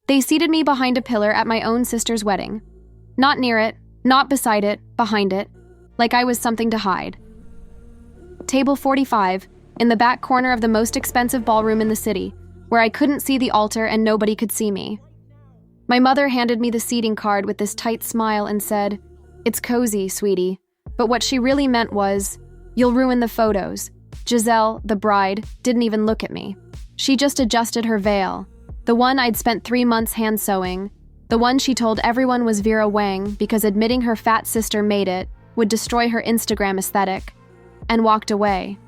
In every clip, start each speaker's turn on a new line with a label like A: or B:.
A: They seated me behind a pillar at my own sister's wedding. Not near it, not beside it, behind it, like I was something to hide. Table 45, in the back corner of the most expensive ballroom in the city, where I couldn't see the altar and nobody could see me. My mother handed me the seating card with this tight smile and said, "It's cozy, sweetie." But what she really meant was, "You'll ruin the photos." Giselle, the bride, didn't even look at me. She just adjusted her veil, the one I'd spent 3 months hand-sewing, the one she told everyone was Vera Wang because admitting her fat sister made it would destroy her Instagram aesthetic, and walked away.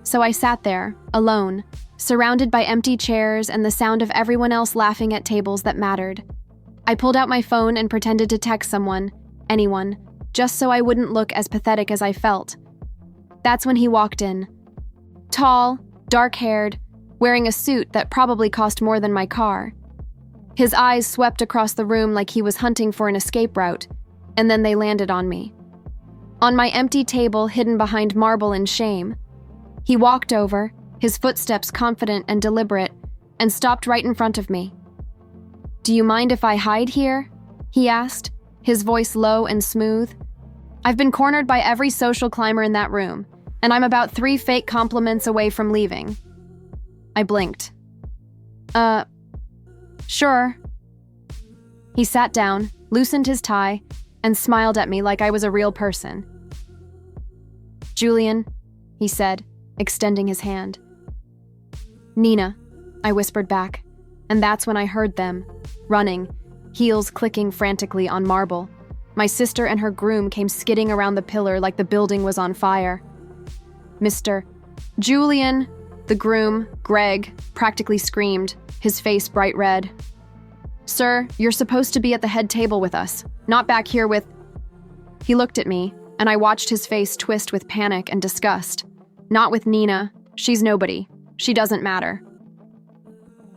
A: So I sat there, alone, surrounded by empty chairs and the sound of everyone else laughing at tables that mattered. I pulled out my phone and pretended to text someone, anyone, just so I wouldn't look as pathetic as I felt. That's when he walked in. Tall, dark-haired, wearing a suit that probably cost more than my car. His eyes swept across the room like he was hunting for an escape route, and then they landed on me. On my empty table hidden behind marble in shame. He walked over, his footsteps confident and deliberate, and stopped right in front of me. "Do you mind if I hide here?" he asked, his voice low and smooth. "I've been cornered by every social climber in that room, and I'm about 3 fake compliments away from leaving." I blinked. Sure." He sat down, loosened his tie, and smiled at me like I was a real person. "Julian," he said, extending his hand. "Nina," I whispered back, and that's when I heard them, running, heels clicking frantically on marble. My sister and her groom came skidding around the pillar like the building was on fire. "Mr. Julian," the groom, Greg, practically screamed, his face bright red. "Sir, you're supposed to be at the head table with us, not back here with—" He looked at me, and I watched his face twist with panic and disgust. "Not with Nina. She's nobody. She doesn't matter."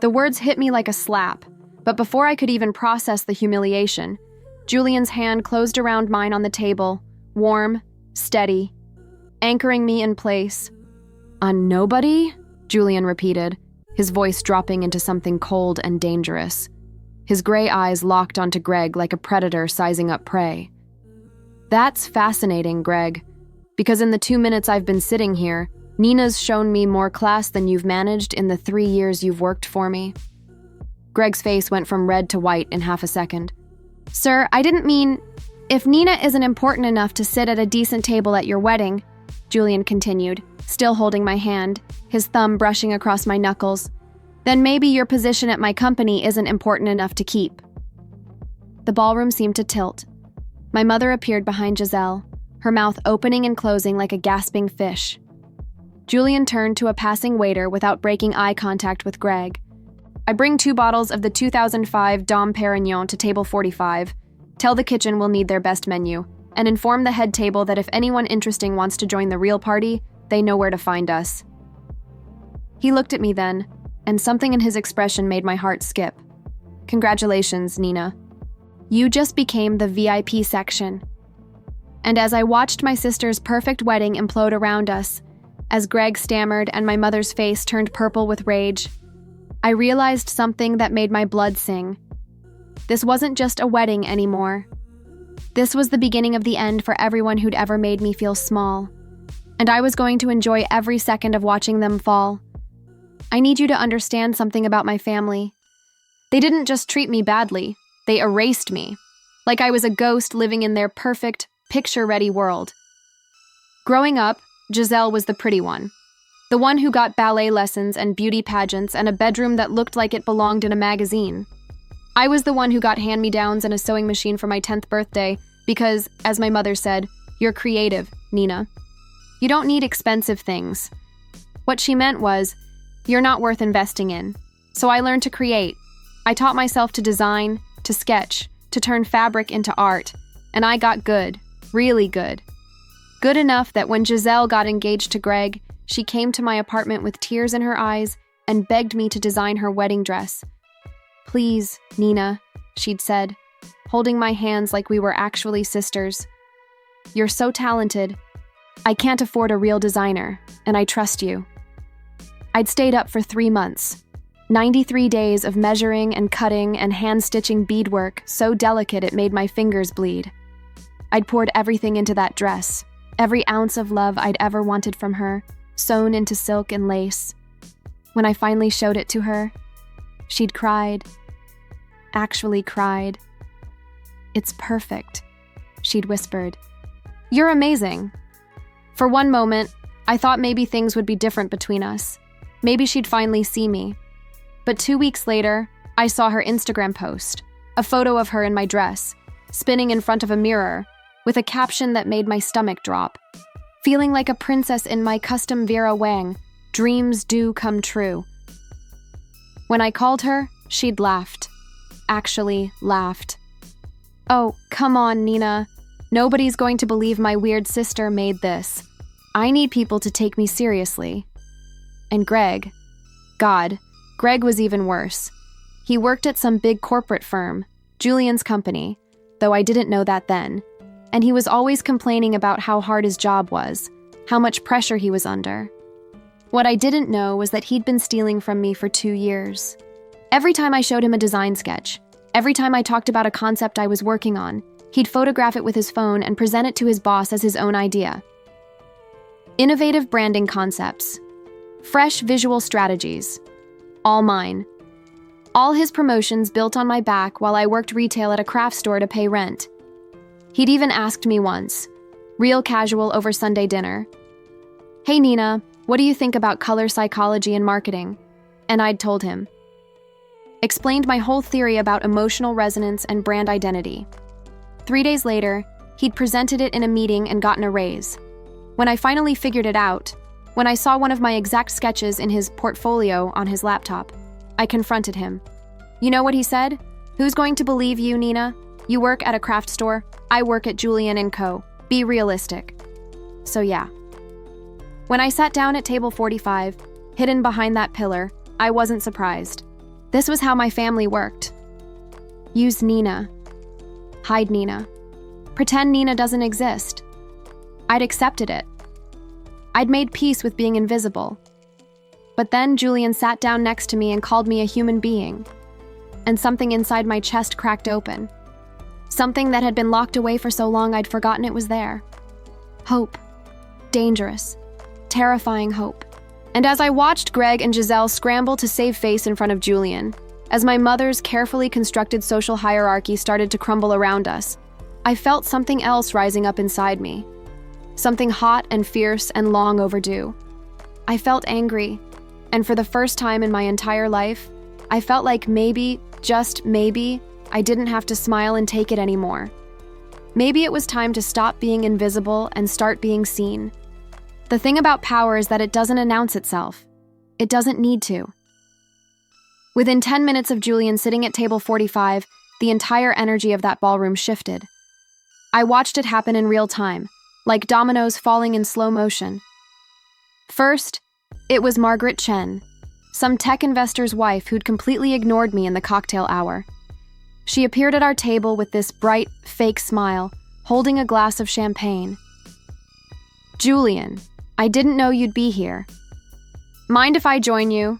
A: The words hit me like a slap, but before I could even process the humiliation, Julian's hand closed around mine on the table, warm, steady, anchoring me in place. "A nobody?" Julian repeated, his voice dropping into something cold and dangerous. His gray eyes locked onto Greg like a predator sizing up prey. "That's fascinating, Greg, because in the 2 minutes I've been sitting here, Nina's shown me more class than you've managed in the 3 years you've worked for me." Greg's face went from red to white in half a second. "Sir, I didn't mean... If Nina isn't important enough to sit at a decent table at your wedding," Julian continued, still holding my hand, his thumb brushing across my knuckles, "then maybe your position at my company isn't important enough to keep." The ballroom seemed to tilt. My mother appeared behind Giselle, her mouth opening and closing like a gasping fish. Julian turned to a passing waiter without breaking eye contact with Greg. "I bring 2 bottles of the 2005 Dom Perignon to table 45. Tell the kitchen we'll need their best menu, and inform the head table that if anyone interesting wants to join the real party, they know where to find us." He looked at me then, and something in his expression made my heart skip. "Congratulations, Nina. You just became the VIP section." And as I watched my sister's perfect wedding implode around us, as Greg stammered and my mother's face turned purple with rage, I realized something that made my blood sing. This wasn't just a wedding anymore. This was the beginning of the end for everyone who'd ever made me feel small, and I was going to enjoy every second of watching them fall. I need you to understand something about my family. They didn't just treat me badly, they erased me, like I was a ghost living in their perfect, picture-ready world. Growing up, Giselle was the pretty one. The one who got ballet lessons and beauty pageants and a bedroom that looked like it belonged in a magazine. I was the one who got hand-me-downs and a sewing machine for my 10th birthday because, as my mother said, "You're creative, Nina. You don't need expensive things." What she meant was, "You're not worth investing in." So I learned to create. I taught myself to design, to sketch, to turn fabric into art, and I got good, really good. Good enough that when Giselle got engaged to Greg, she came to my apartment with tears in her eyes and begged me to design her wedding dress. "Please, Nina," she'd said, holding my hands like we were actually sisters. "You're so talented. I can't afford a real designer, and I trust you." I'd stayed up for 3 months. 93 days of measuring and cutting and hand-stitching beadwork so delicate it made my fingers bleed. I'd poured everything into that dress, every ounce of love I'd ever wanted from her, sewn into silk and lace. When I finally showed it to her, she'd cried. Actually cried. "It's perfect," she'd whispered. "You're amazing." For one moment, I thought maybe things would be different between us. Maybe she'd finally see me. But 2 weeks later, I saw her Instagram post, a photo of her in my dress, spinning in front of a mirror, with a caption that made my stomach drop. "Feeling like a princess in my custom Vera Wang, dreams do come true." When I called her, she'd laughed. Actually laughed. "Oh, come on, Nina. Nobody's going to believe my weird sister made this. I need people to take me seriously." And Greg was even worse. He worked at some big corporate firm, Julian's company, though I didn't know that then, and he was always complaining about how hard his job was, how much pressure he was under. What I didn't know was that he'd been stealing from me for 2 years. Every time I showed him a design sketch, every time I talked about a concept I was working on, he'd photograph it with his phone and present it to his boss as his own idea. Innovative branding concepts. Fresh visual strategies. All mine. All his promotions built on my back while I worked retail at a craft store to pay rent. He'd even asked me once, real casual over Sunday dinner, "Hey Nina, what do you think about color psychology and marketing?" And I'd told him. Explained my whole theory about emotional resonance and brand identity. 3 days later, he'd presented it in a meeting and gotten a raise. When I finally figured it out, when I saw one of my exact sketches in his portfolio on his laptop, I confronted him. You know what he said? "Who's going to believe you, Nina? You work at a craft store. I work at Julian & Co. Be realistic." So yeah. When I sat down at table 45, hidden behind that pillar, I wasn't surprised. This was how my family worked. Use Nina. Hide Nina. Pretend Nina doesn't exist. I'd accepted it. I'd made peace with being invisible. But then Julian sat down next to me and called me a human being. And something inside my chest cracked open. Something that had been locked away for so long I'd forgotten it was there. Hope. Dangerous. Terrifying hope. And as I watched Greg and Giselle scramble to save face in front of Julian, as my mother's carefully constructed social hierarchy started to crumble around us, I felt something else rising up inside me. Something hot and fierce and long overdue. I felt angry, and for the first time in my entire life, I felt like maybe, just maybe, I didn't have to smile and take it anymore. Maybe it was time to stop being invisible and start being seen. The thing about power is that it doesn't announce itself. It doesn't need to. Within 10 minutes of Julian sitting at table 45, the entire energy of that ballroom shifted. I watched it happen in real time, like dominoes falling in slow motion. First, it was Margaret Chen, some tech investor's wife who'd completely ignored me in the cocktail hour. She appeared at our table with this bright, fake smile, holding a glass of champagne. "Julian, I didn't know you'd be here. Mind if I join you?"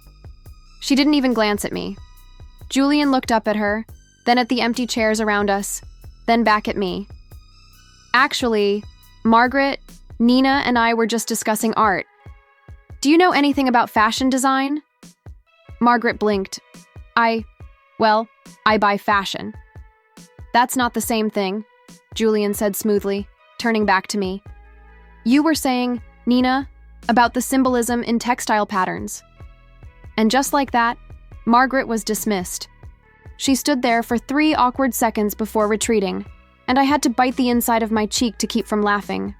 A: She didn't even glance at me. Julian looked up at her, then at the empty chairs around us, then back at me. "Actually, Margaret, Nina, and I were just discussing art. Do you know anything about fashion design?" Margaret blinked. I buy fashion." "That's not the same thing," Julian said smoothly, turning back to me. "You were saying, Nina, about the symbolism in textile patterns." And just like that, Margaret was dismissed. She stood there for 3 awkward seconds before retreating, and I had to bite the inside of my cheek to keep from laughing.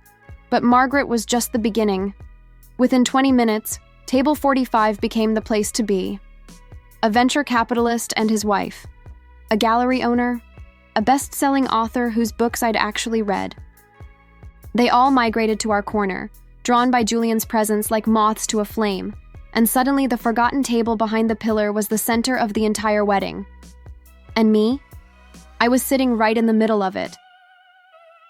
A: But Margaret was just the beginning. Within 20 minutes, table 45 became the place to be. A venture capitalist and his wife. A gallery owner. A best-selling author whose books I'd actually read. They all migrated to our corner, drawn by Julian's presence like moths to a flame, and suddenly the forgotten table behind the pillar was the center of the entire wedding. And me? I was sitting right in the middle of it.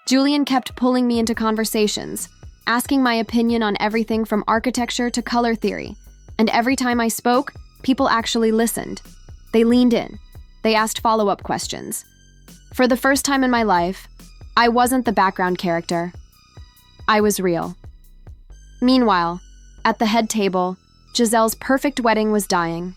A: Julian kept pulling me into conversations, asking my opinion on everything from architecture to color theory, and every time I spoke, People actually listened. They leaned in. They asked follow-up questions. For the first time in my life, I wasn't the background character. I was real. Meanwhile, at the head table, Giselle's perfect wedding was dying.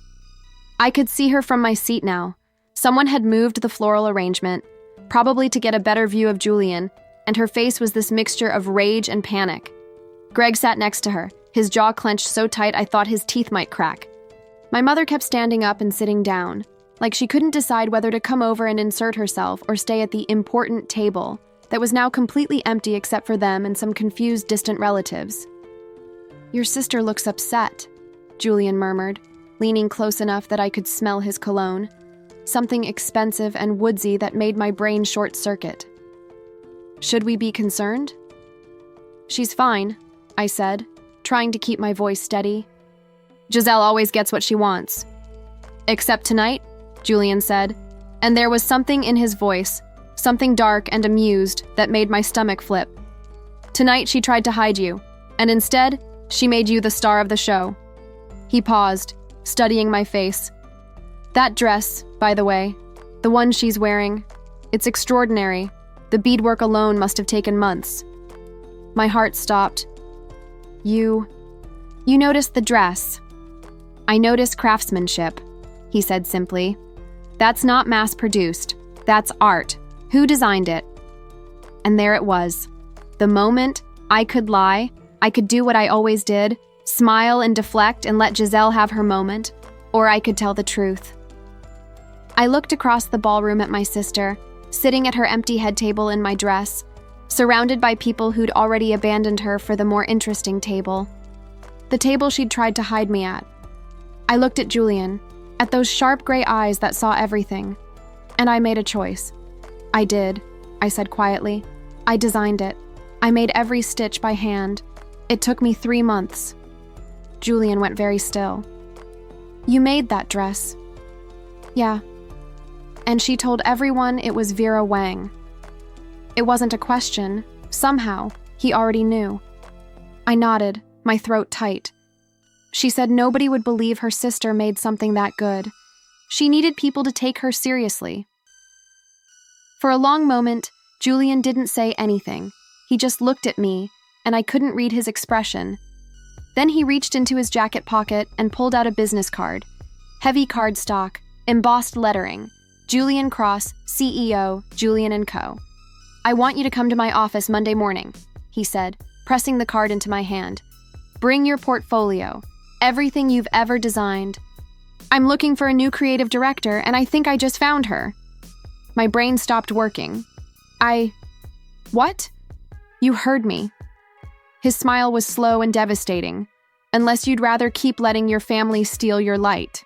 A: I could see her from my seat now. Someone had moved the floral arrangement, probably to get a better view of Julian, and her face was this mixture of rage and panic. Greg sat next to her, his jaw clenched so tight I thought his teeth might crack. My mother kept standing up and sitting down, like she couldn't decide whether to come over and insert herself or stay at the important table that was now completely empty except for them and some confused distant relatives. "Your sister looks upset," Julian murmured, leaning close enough that I could smell his cologne, something expensive and woodsy that made my brain short-circuit. "Should we be concerned?" "She's fine," I said, trying to keep my voice steady. "Giselle always gets what she wants." "Except tonight," Julian said, and there was something in his voice, something dark and amused, that made my stomach flip. "Tonight she tried to hide you, and instead, she made you the star of the show." He paused, studying my face. "That dress, by the way, the one she's wearing, it's extraordinary. The beadwork alone must have taken months." My heart stopped. You noticed the dress." "I noticed craftsmanship," he said simply. "That's not mass-produced. That's art. Who designed it?" And there it was. The moment I could lie, I could do what I always did, smile and deflect and let Giselle have her moment, or I could tell the truth. I looked across the ballroom at my sister, sitting at her empty head table in my dress, surrounded by people who'd already abandoned her for the more interesting table. The table she'd tried to hide me at. I looked at Julian, at those sharp gray eyes that saw everything, and I made a choice. "I did," I said quietly. "I designed it. I made every stitch by hand. It took me 3 months." Julian went very still. "You made that dress?" "Yeah." And she told everyone it was Vera Wang. It wasn't a question. Somehow, he already knew. I nodded, my throat tight. She said nobody would believe her sister made something that good. She needed people to take her seriously. For a long moment, Julian didn't say anything. He just looked at me, and I couldn't read his expression. Then he reached into his jacket pocket and pulled out a business card. Heavy cardstock, embossed lettering. Julian Cross, CEO, Julian & Co. "I want you to come to my office Monday morning," he said, pressing the card into my hand. "Bring your portfolio, everything you've ever designed. I'm looking for a new creative director, and I think I just found her." My brain stopped working. What? "You heard me." His smile was slow and devastating. "Unless you'd rather keep letting your family steal your light."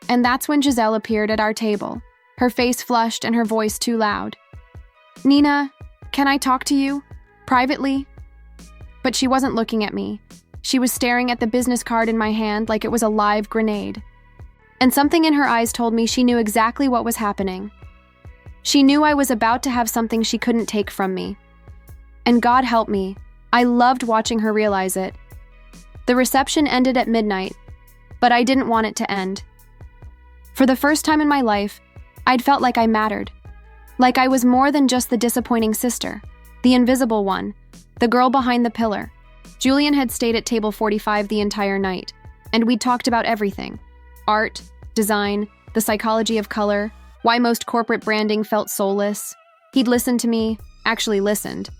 A: And that's when Giselle appeared at our table, her face flushed and her voice too loud. "Nina, can I talk to you? Privately?" But she wasn't looking at me. She was staring at the business card in my hand like it was a live grenade. And something in her eyes told me she knew exactly what was happening. She knew I was about to have something she couldn't take from me. And God help me, I loved watching her realize it. The reception ended at midnight, but I didn't want it to end. For the first time in my life, I'd felt like I mattered. Like I was more than just the disappointing sister, the invisible one, the girl behind the pillar. Julian had stayed at table 45 the entire night, and we'd talked about everything. Art, design, the psychology of color, why most corporate branding felt soulless. He'd listened to me, actually listened.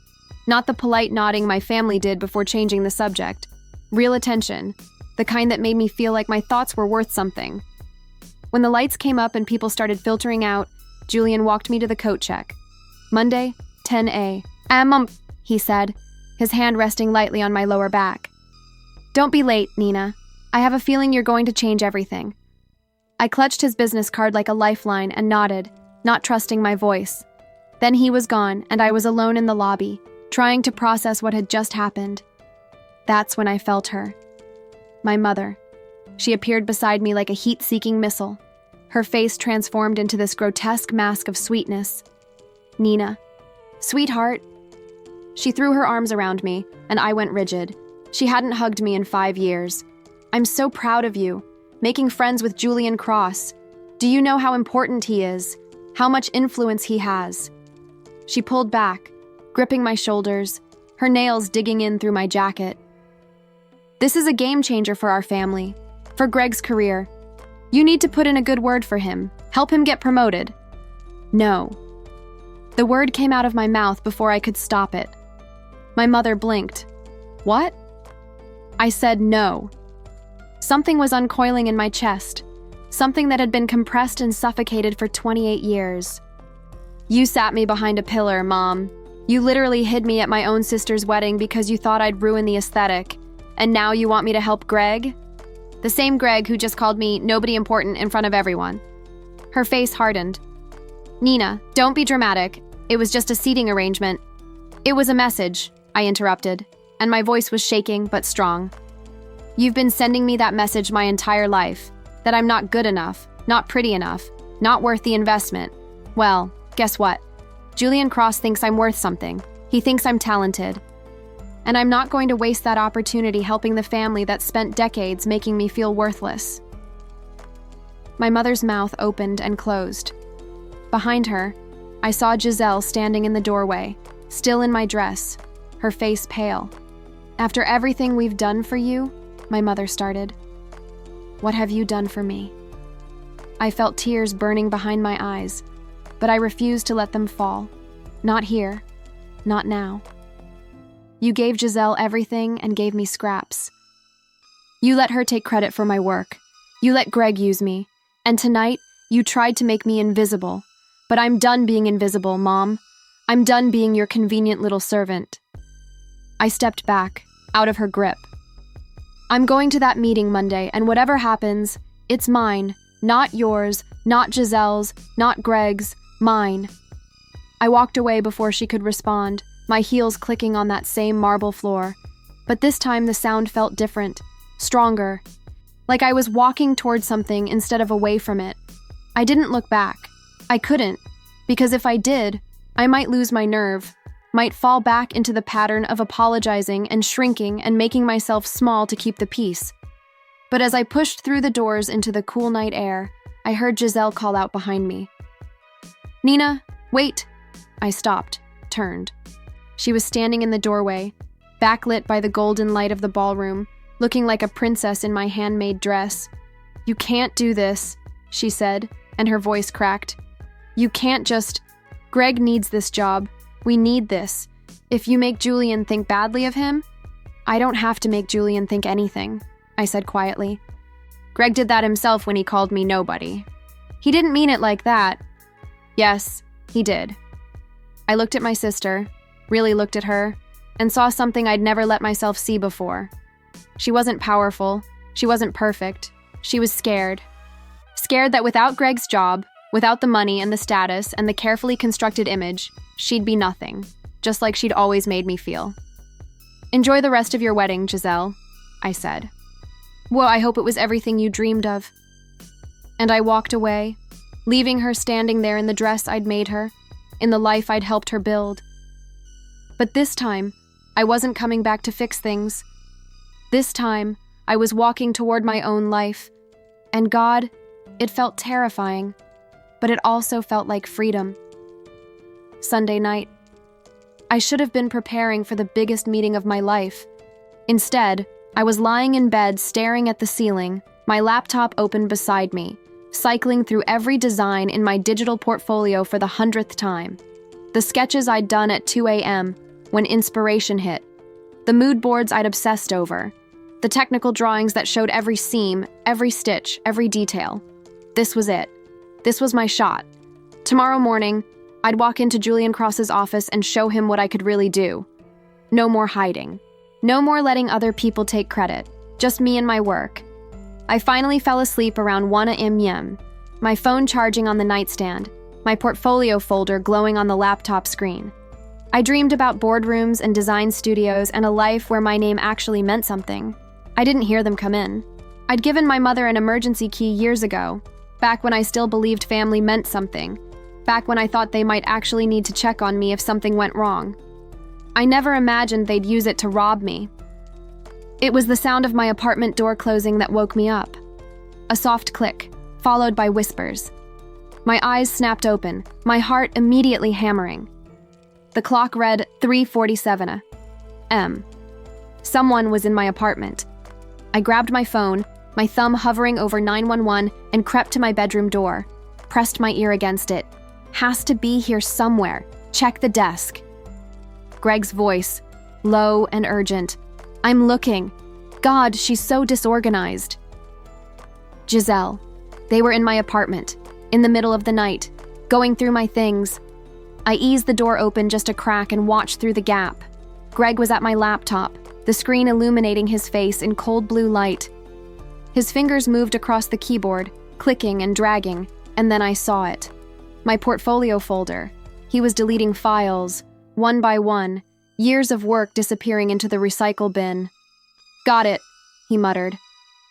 A: Not the polite nodding my family did before changing the subject. Real attention, the kind that made me feel like my thoughts were worth something. When the lights came up and people started filtering out, Julian walked me to the coat check. "Monday, 10 A. He said, his hand resting lightly on my lower back. "Don't be late, Nina. I have a feeling you're going to change everything." I clutched his business card like a lifeline and nodded, not trusting my voice. Then he was gone, and I was alone in the lobby, trying to process what had just happened. That's when I felt her. My mother. She appeared beside me like a heat-seeking missile. Her face transformed into this grotesque mask of sweetness. "Nina. Sweetheart." She threw her arms around me, and I went rigid. She hadn't hugged me in 5 years. "I'm so proud of you. making friends with Julian Cross. Do you know how important he is? How much influence he has? She pulled back, gripping my shoulders, her nails digging in through my jacket. This is a game changer for our family, for Greg's career. You need to put in a good word for him, help him get promoted. No. The word came out of my mouth before I could stop it. My mother blinked. What? I said no. Something was uncoiling in my chest, something that had been compressed and suffocated for 28 years. You sat me behind a pillar, Mom. You literally hid me at my own sister's wedding because you thought I'd ruin the aesthetic. And now you want me to help Greg? The same Greg who just called me nobody important in front of everyone. Her face hardened. Nina, don't be dramatic. It was just a seating arrangement. It was a message, I interrupted, and my voice was shaking but strong. You've been sending me that message my entire life, that I'm not good enough, not pretty enough, not worth the investment. Well, guess what? Julian Cross thinks I'm worth something. He thinks I'm talented. And I'm not going to waste that opportunity helping the family that spent decades making me feel worthless. My mother's mouth opened and closed. Behind her, I saw Giselle standing in the doorway, still in my dress, her face pale. After everything we've done for you, my mother started. What have you done for me? I felt tears burning behind my eyes, but I refused to let them fall. Not here, not now. You gave Giselle everything and gave me scraps. You let her take credit for my work. You let Greg use me. And tonight, you tried to make me invisible. But I'm done being invisible, Mom. I'm done being your convenient little servant. I stepped back, out of her grip. I'm going to that meeting Monday, and whatever happens, it's mine. Not yours, not Giselle's, not Greg's, mine. I walked away before she could respond, my heels clicking on that same marble floor. But this time the sound felt different, stronger, like I was walking towards something instead of away from it. I didn't look back. I couldn't, because if I did, I might lose my nerve, might fall back into the pattern of apologizing and shrinking and making myself small to keep the peace. But as I pushed through the doors into the cool night air, I heard Giselle call out behind me. Nina, wait! I stopped, turned. She was standing in the doorway, backlit by the golden light of the ballroom, looking like a princess in my handmade dress. You can't do this, she said, and her voice cracked. You can't just... Greg needs this job. We need this. If you make Julian think badly of him, I don't have to make Julian think anything, I said quietly. Greg did that himself when he called me nobody. He didn't mean it like that. Yes, he did. I looked at my sister, really looked at her, and saw something I'd never let myself see before. She wasn't powerful. She wasn't perfect. She was scared. Scared that without Greg's job, without the money and the status and the carefully constructed image, she'd be nothing, just like she'd always made me feel. Enjoy the rest of your wedding, Giselle, I said. Well, I hope it was everything you dreamed of. And I walked away, leaving her standing there in the dress I'd made her, in the life I'd helped her build. But this time, I wasn't coming back to fix things. This time, I was walking toward my own life. And God, it felt terrifying, but it also felt like freedom. Sunday night. I should have been preparing for the biggest meeting of my life. Instead, I was lying in bed staring at the ceiling, my laptop open beside me, cycling through every design in my digital portfolio for the 100th time. The sketches I'd done at 2 a.m., when inspiration hit, the mood boards I'd obsessed over, the technical drawings that showed every seam, every stitch, every detail. This was it. This was my shot. Tomorrow morning, I'd walk into Julian Cross's office and show him what I could really do. No more hiding. No more letting other people take credit. Just me and my work. I finally fell asleep around 1 a.m., my phone charging on the nightstand, my portfolio folder glowing on the laptop screen. I dreamed about boardrooms and design studios and a life where my name actually meant something. I didn't hear them come in. I'd given my mother an emergency key years ago, back when I still believed family meant something, back when I thought they might actually need to check on me if something went wrong. I never imagined they'd use it to rob me. It was the sound of my apartment door closing that woke me up. A soft click, followed by whispers. My eyes snapped open, my heart immediately hammering. The clock read 3:47 a.m. Someone was in my apartment. I grabbed my phone, my thumb hovering over 911, and crept to my bedroom door, pressed my ear against it. Has to be here somewhere. Check the desk. Greg's voice, low and urgent. I'm looking. God, she's so disorganized. Giselle. They were in my apartment, in the middle of the night, going through my things. I eased the door open just a crack and watched through the gap. Greg was at my laptop, the screen illuminating his face in cold blue light. His fingers moved across the keyboard, clicking and dragging, and then I saw it. My portfolio folder. He was deleting files, one by one, years of work disappearing into the recycle bin. Got it, he muttered.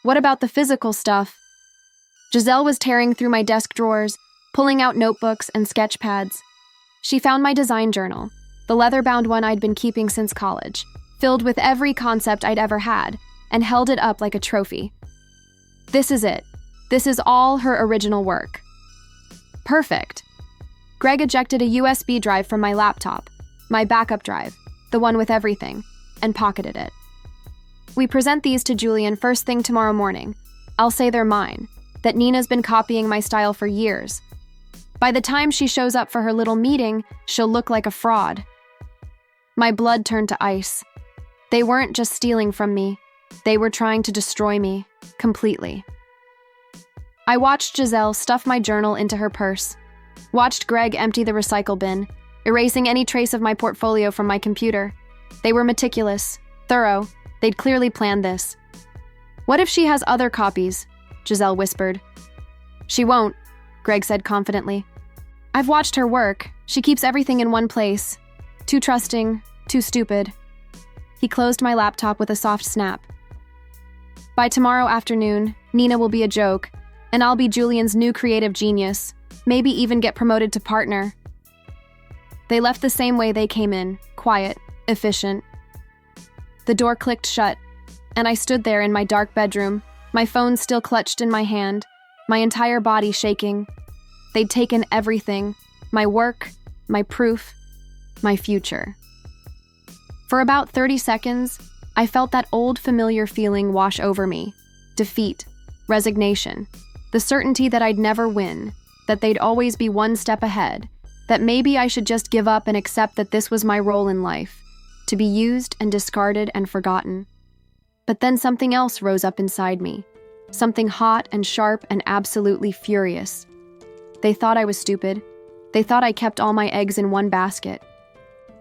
A: What about the physical stuff? Giselle was tearing through my desk drawers, pulling out notebooks and sketch pads. She found my design journal, the leather-bound one I'd been keeping since college, filled with every concept I'd ever had, and held it up like a trophy. This is it. This is all her original work. Perfect. Greg ejected a USB drive from my laptop, my backup drive, the one with everything, and pocketed it. We present these to Julian first thing tomorrow morning. I'll say they're mine, that Nina's been copying my style for years. By the time she shows up for her little meeting, she'll look like a fraud. My blood turned to ice. They weren't just stealing from me. They were trying to destroy me, completely. I watched Giselle stuff my journal into her purse, watched Greg empty the recycle bin, erasing any trace of my portfolio from my computer. They were meticulous, thorough. They'd clearly planned this. What if she has other copies? Giselle whispered. She won't, Greg said confidently. I've watched her work. She keeps everything in one place. Too trusting, too stupid. He closed my laptop with a soft snap. By tomorrow afternoon, Nina will be a joke, and I'll be Julian's new creative genius, maybe even get promoted to partner. They left the same way they came in, quiet, efficient. The door clicked shut, and I stood there in my dark bedroom, my phone still clutched in my hand, my entire body shaking. They'd taken everything, my work, my proof, my future. For about 30 seconds, I felt that old familiar feeling wash over me. Defeat, resignation, the certainty that I'd never win, that they'd always be one step ahead, that maybe I should just give up and accept that this was my role in life, to be used and discarded and forgotten. But then something else rose up inside me, something hot and sharp and absolutely furious. They thought I was stupid. They thought I kept all my eggs in one basket.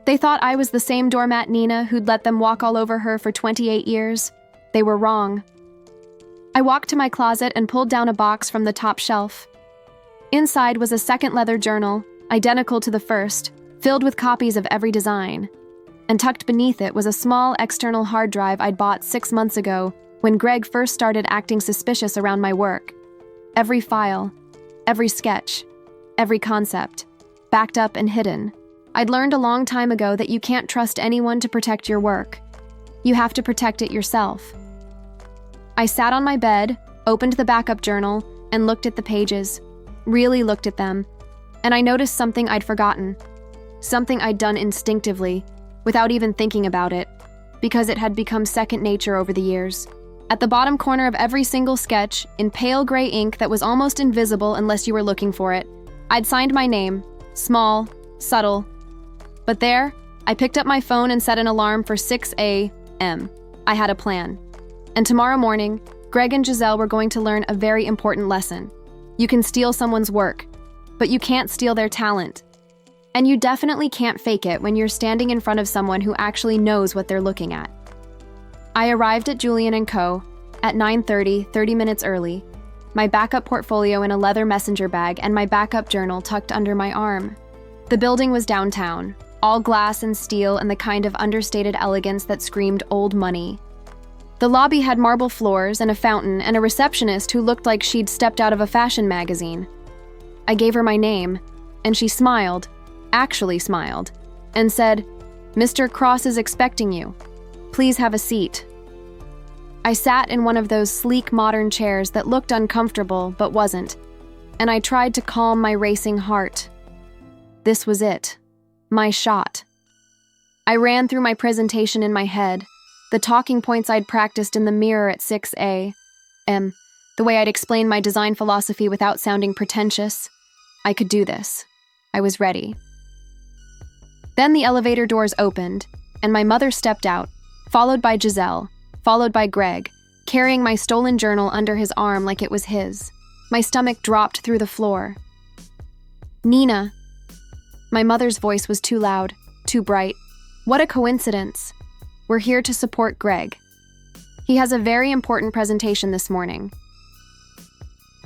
A: They thought I was the same doormat Nina who'd let them walk all over her for 28 years. They were wrong. I walked to my closet and pulled down a box from the top shelf. Inside was a second leather journal, identical to the first, filled with copies of every design. And tucked beneath it was a small external hard drive I'd bought 6 months ago when Greg first started acting suspicious around my work. Every file, every sketch, every concept, backed up and hidden. I'd learned a long time ago that you can't trust anyone to protect your work. You have to protect it yourself. I sat on my bed, opened the backup journal, and looked at the pages. Really looked at them. And I noticed something I'd forgotten. Something I'd done instinctively, without even thinking about it, because it had become second nature over the years. At the bottom corner of every single sketch, in pale gray ink that was almost invisible unless you were looking for it, I'd signed my name, small, subtle. But there, I picked up my phone and set an alarm for 6 a.m. I had a plan. And tomorrow morning, Greg and Giselle were going to learn a very important lesson. You can steal someone's work, but you can't steal their talent. And you definitely can't fake it when you're standing in front of someone who actually knows what they're looking at. I arrived at Julian & Co. at 9:30, 30 minutes early, my backup portfolio in a leather messenger bag and my backup journal tucked under my arm. The building was downtown, all glass and steel and the kind of understated elegance that screamed old money. The lobby had marble floors and a fountain and a receptionist who looked like she'd stepped out of a fashion magazine. I gave her my name, and she smiled, actually smiled, and said, "Mr. Cross is expecting you. Please have a seat." I sat in one of those sleek modern chairs that looked uncomfortable but wasn't, and I tried to calm my racing heart. This was it. My shot. I ran through my presentation in my head, the talking points I'd practiced in the mirror at 6 a.m., the way I'd explain my design philosophy without sounding pretentious. I could do this. I was ready. Then the elevator doors opened, and my mother stepped out, followed by Giselle, followed by Greg, carrying my stolen journal under his arm like it was his. My stomach dropped through the floor. Nina. My mother's voice was too loud, too bright. What a coincidence. We're here to support Greg. He has a very important presentation this morning.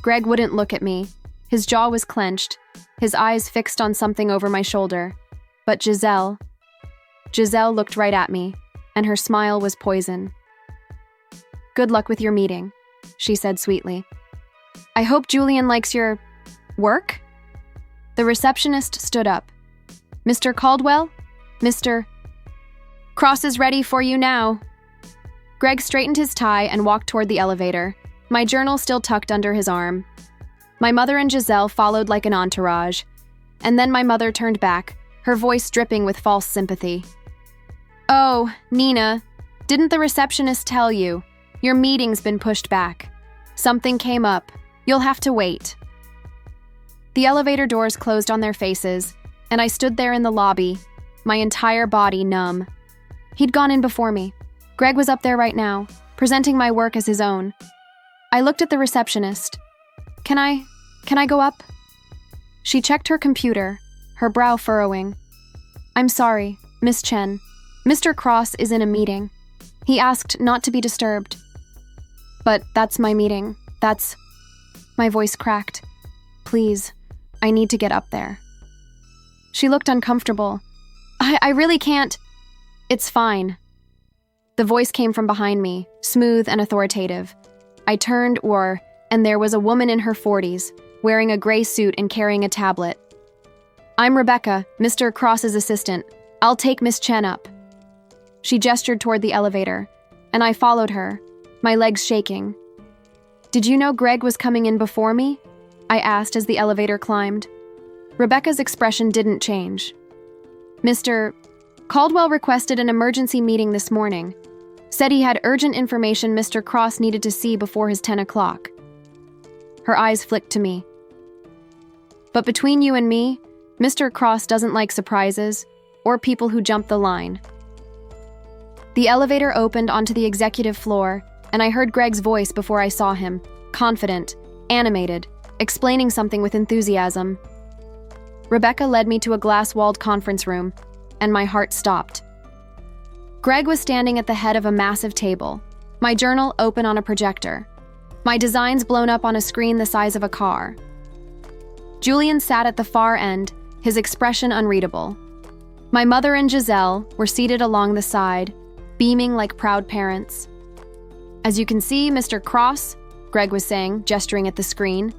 A: Greg wouldn't look at me. His jaw was clenched, his eyes fixed on something over my shoulder. But Giselle looked right at me, and her smile was poison. Good luck with your meeting, she said sweetly. I hope Julian likes your work? The receptionist stood up. Mr. Caldwell? Mr. Cross is ready for you now. Greg straightened his tie and walked toward the elevator, my journal still tucked under his arm. My mother and Giselle followed like an entourage, and then my mother turned back, her voice dripping with false sympathy. Oh, Nina, didn't the receptionist tell you? Your meeting's been pushed back. Something came up. You'll have to wait. The elevator doors closed on their faces, and I stood there in the lobby, my entire body numb. He'd gone in before me. Greg was up there right now, presenting my work as his own. I looked at the receptionist. Can I go up? She checked her computer, her brow furrowing. I'm sorry, Miss Chen. Mr. Cross is in a meeting. He asked not to be disturbed. But that's my meeting. My voice cracked. Please, I need to get up there. She looked uncomfortable. I really can't. It's fine. The voice came from behind me, smooth and authoritative. I turned, and there was a woman in her 40s, wearing a gray suit and carrying a tablet. I'm Rebecca, Mr. Cross's assistant. I'll take Miss Chen up. She gestured toward the elevator, and I followed her, my legs shaking. Did you know Greg was coming in before me? I asked as the elevator climbed. Rebecca's expression didn't change. Mr. Caldwell requested an emergency meeting this morning. Said he had urgent information Mr. Cross needed to see before his 10 o'clock. Her eyes flicked to me. But between you and me, Mr. Cross doesn't like surprises or people who jump the line. The elevator opened onto the executive floor, and I heard Greg's voice before I saw him, confident, animated, explaining something with enthusiasm. Rebecca led me to a glass-walled conference room, and my heart stopped. Greg was standing at the head of a massive table, my journal open on a projector, my designs blown up on a screen the size of a car. Julian sat at the far end, his expression unreadable. My mother and Giselle were seated along the side, beaming like proud parents. As you can see, Mr. Cross, Greg was saying, gesturing at the screen,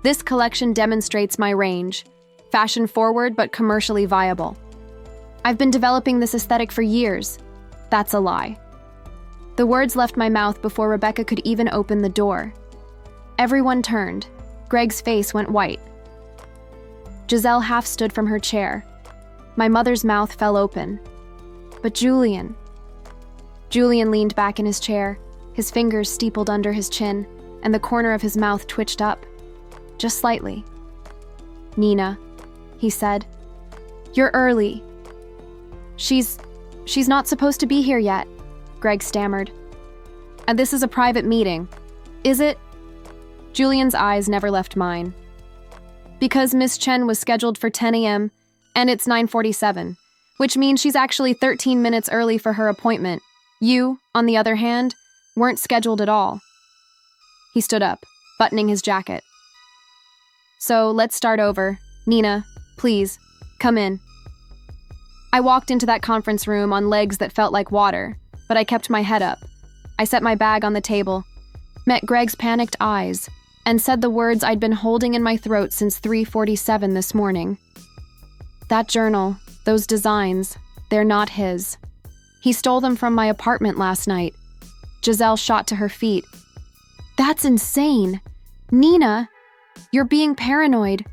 A: this collection demonstrates my range, fashion-forward but commercially viable. I've been developing this aesthetic for years. That's a lie. The words left my mouth before Rebecca could even open the door. Everyone turned. Greg's face went white. Giselle half stood from her chair. My mother's mouth fell open. But Julian. Julian leaned back in his chair, his fingers steepled under his chin, and the corner of his mouth twitched up. Just slightly. Nina, he said. You're early. She's not supposed to be here yet, Greg stammered. And this is a private meeting. Is it? Julian's eyes never left mine. Because Miss Chen was scheduled for 10 a.m., and it's 9:47, which means she's actually 13 minutes early for her appointment. You, on the other hand, weren't scheduled at all. He stood up, buttoning his jacket. So let's start over. Nina, please, come in. I walked into that conference room on legs that felt like water, but I kept my head up. I set my bag on the table, met Greg's panicked eyes, and said the words I'd been holding in my throat since 3:47 this morning. That journal, those designs, they're not his. He stole them from my apartment last night. Giselle shot to her feet. That's insane. Nina, you're being paranoid.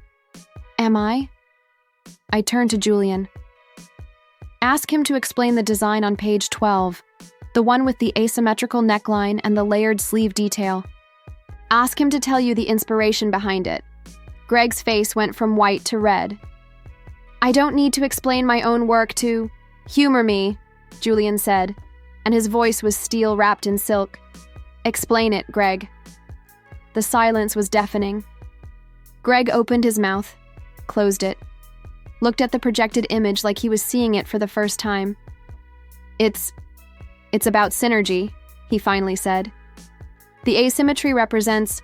A: Am I? I turned to Julian. Ask him to explain the design on page 12, the one with the asymmetrical neckline and the layered sleeve detail. Ask him to tell you the inspiration behind it. Greg's face went from white to red. I don't need to explain my own work to humor me, Julian said, and his voice was steel wrapped in silk. Explain it, Greg. The silence was deafening. Greg opened his mouth, closed it, looked at the projected image like he was seeing it for the first time. It's about synergy, he finally said. The asymmetry represents,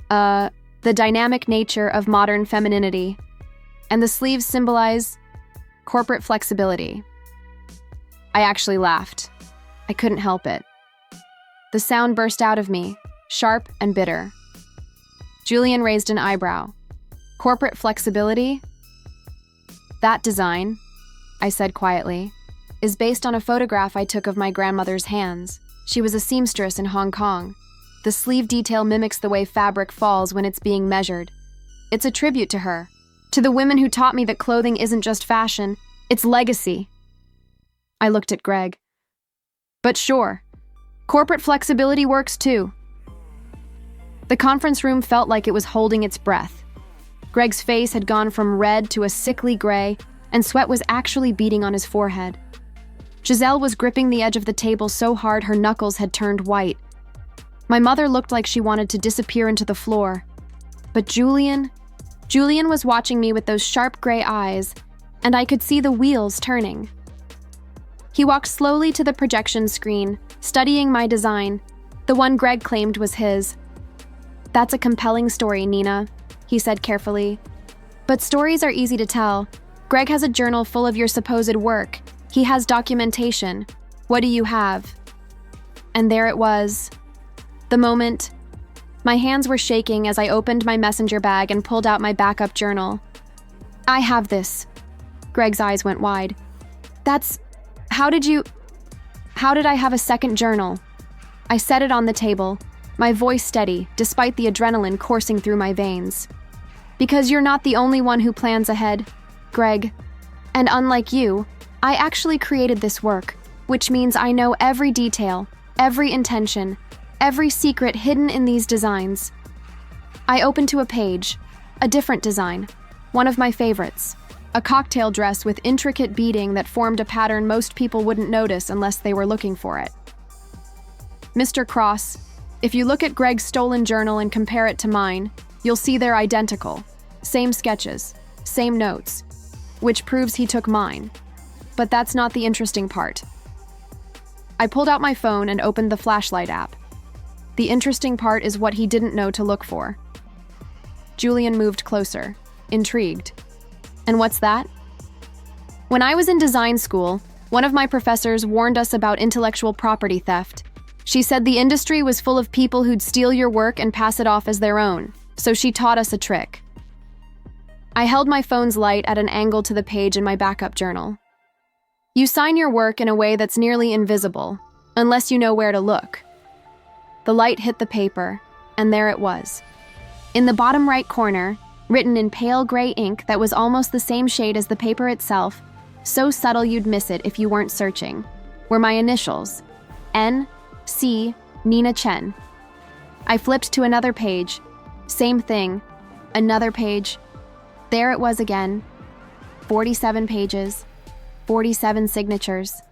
A: the dynamic nature of modern femininity, and the sleeves symbolize corporate flexibility. I actually laughed. I couldn't help it. The sound burst out of me, sharp and bitter. Julian raised an eyebrow. Corporate flexibility? That design, I said quietly, is based on a photograph I took of my grandmother's hands. She was a seamstress in Hong Kong. The sleeve detail mimics the way fabric falls when it's being measured. It's a tribute to her, to the women who taught me that clothing isn't just fashion, it's legacy. I looked at Greg. But sure, corporate flexibility works too. The conference room felt like it was holding its breath. Greg's face had gone from red to a sickly gray, and sweat was actually beading on his forehead. Giselle was gripping the edge of the table so hard her knuckles had turned white. My mother looked like she wanted to disappear into the floor. But Julian was watching me with those sharp gray eyes, and I could see the wheels turning. He walked slowly to the projection screen, studying my design, the one Greg claimed was his. That's a compelling story, Nina, he said carefully. But stories are easy to tell. Greg has a journal full of your supposed work. He has documentation. What do you have? And there it was. The moment. My hands were shaking as I opened my messenger bag and pulled out my backup journal. I have this. Greg's eyes went wide. How did I have a second journal? I set it on the table, my voice steady, despite the adrenaline coursing through my veins. Because you're not the only one who plans ahead, Greg. And unlike you, I actually created this work, which means I know every detail, every intention, every secret hidden in these designs. I opened to a page, a different design, one of my favorites, a cocktail dress with intricate beading that formed a pattern most people wouldn't notice unless they were looking for it. Mr. Cross, if you look at Greg's stolen journal and compare it to mine, you'll see they're identical. Same sketches, same notes, which proves he took mine. But that's not the interesting part. I pulled out my phone and opened the flashlight app. The interesting part is what he didn't know to look for. Julian moved closer, intrigued. And what's that? When I was in design school, one of my professors warned us about intellectual property theft. She said the industry was full of people who'd steal your work and pass it off as their own, so she taught us a trick. I held my phone's light at an angle to the page in my backup journal. You sign your work in a way that's nearly invisible, unless you know where to look. The light hit the paper, and there it was. In the bottom right corner, written in pale gray ink that was almost the same shade as the paper itself, so subtle you'd miss it if you weren't searching, were my initials, N.C. Nina Chen. I flipped to another page. Same thing. Another page. There it was again. 47 pages. 47 signatures.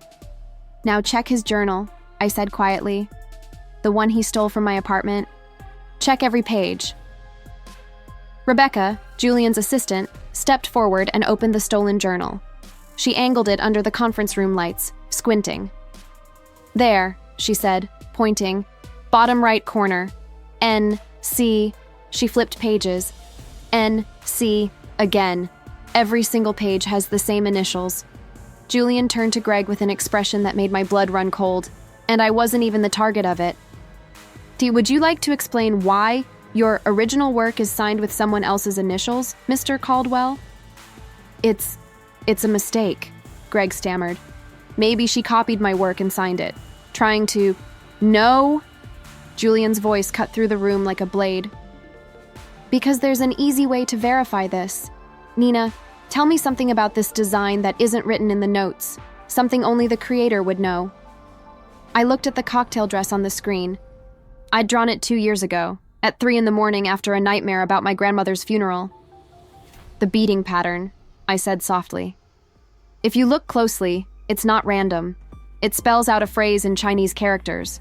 A: Now check his journal, I said quietly. The one he stole from my apartment. Check every page. Rebecca, Julian's assistant, stepped forward and opened the stolen journal. She angled it under the conference room lights, squinting. There, she said, pointing. Bottom right corner. N.C. She flipped pages. N.C. again. Every single page has the same initials. Julian turned to Greg with an expression that made my blood run cold, and I wasn't even the target of it. Would you like to explain why your original work is signed with someone else's initials, Mr. Caldwell? It's a mistake, Greg stammered. Maybe she copied my work and signed it, trying to No, Julian's voice cut through the room like a blade. Because there's an easy way to verify this. Nina, tell me something about this design that isn't written in the notes, something only the creator would know. I looked at the cocktail dress on the screen. I'd drawn it 2 years ago, at 3 a.m. after a nightmare about my grandmother's funeral. The beating pattern, I said softly. If you look closely, it's not random. It spells out a phrase in Chinese characters.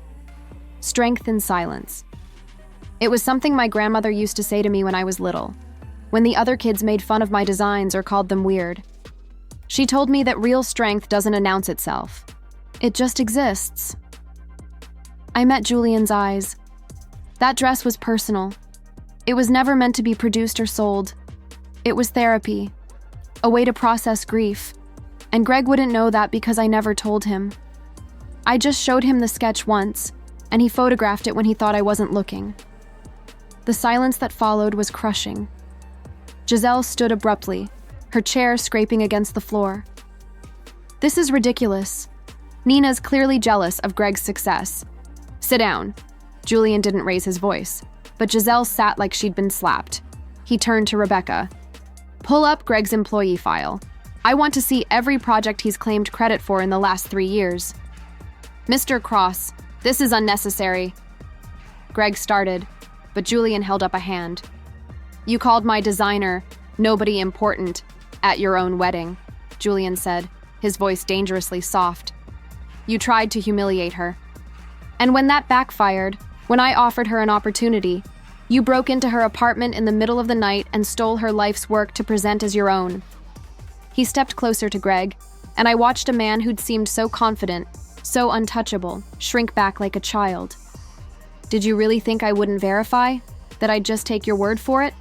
A: Strength in silence. It was something my grandmother used to say to me when I was little, when the other kids made fun of my designs or called them weird. She told me that real strength doesn't announce itself. It just exists. I met Julian's eyes. That dress was personal. It was never meant to be produced or sold. It was therapy, a way to process grief. And Greg wouldn't know that because I never told him. I just showed him the sketch once, and he photographed it when he thought I wasn't looking. The silence that followed was crushing. Giselle stood abruptly, her chair scraping against the floor. This is ridiculous. Nina's clearly jealous of Greg's success. Sit down. Julian didn't raise his voice, but Giselle sat like she'd been slapped. He turned to Rebecca. Pull up Greg's employee file. I want to see every project he's claimed credit for in the last 3 years. Mr. Cross, this is unnecessary. Greg started, but Julian held up a hand. You called my designer nobody important at your own wedding, Julian said, his voice dangerously soft. You tried to humiliate her. And when that backfired, when I offered her an opportunity, you broke into her apartment in the middle of the night and stole her life's work to present as your own. He stepped closer to Greg, and I watched a man who'd seemed so confident, so untouchable, shrink back like a child. Did you really think I wouldn't verify? That I'd just take your word for it?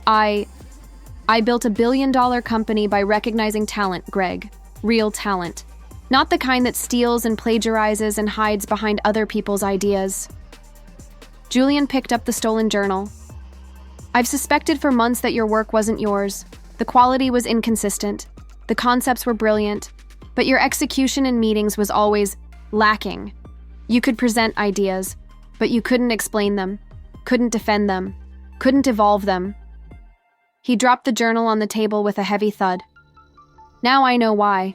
A: I built $1 billion company by recognizing talent, Greg. Real talent. Not the kind that steals and plagiarizes and hides behind other people's ideas. Julian picked up the stolen journal. I've suspected for months that your work wasn't yours. The quality was inconsistent. The concepts were brilliant. But your execution in meetings was always lacking. You could present ideas, but you couldn't explain them, couldn't defend them, couldn't evolve them. He dropped the journal on the table with a heavy thud. Now I know why.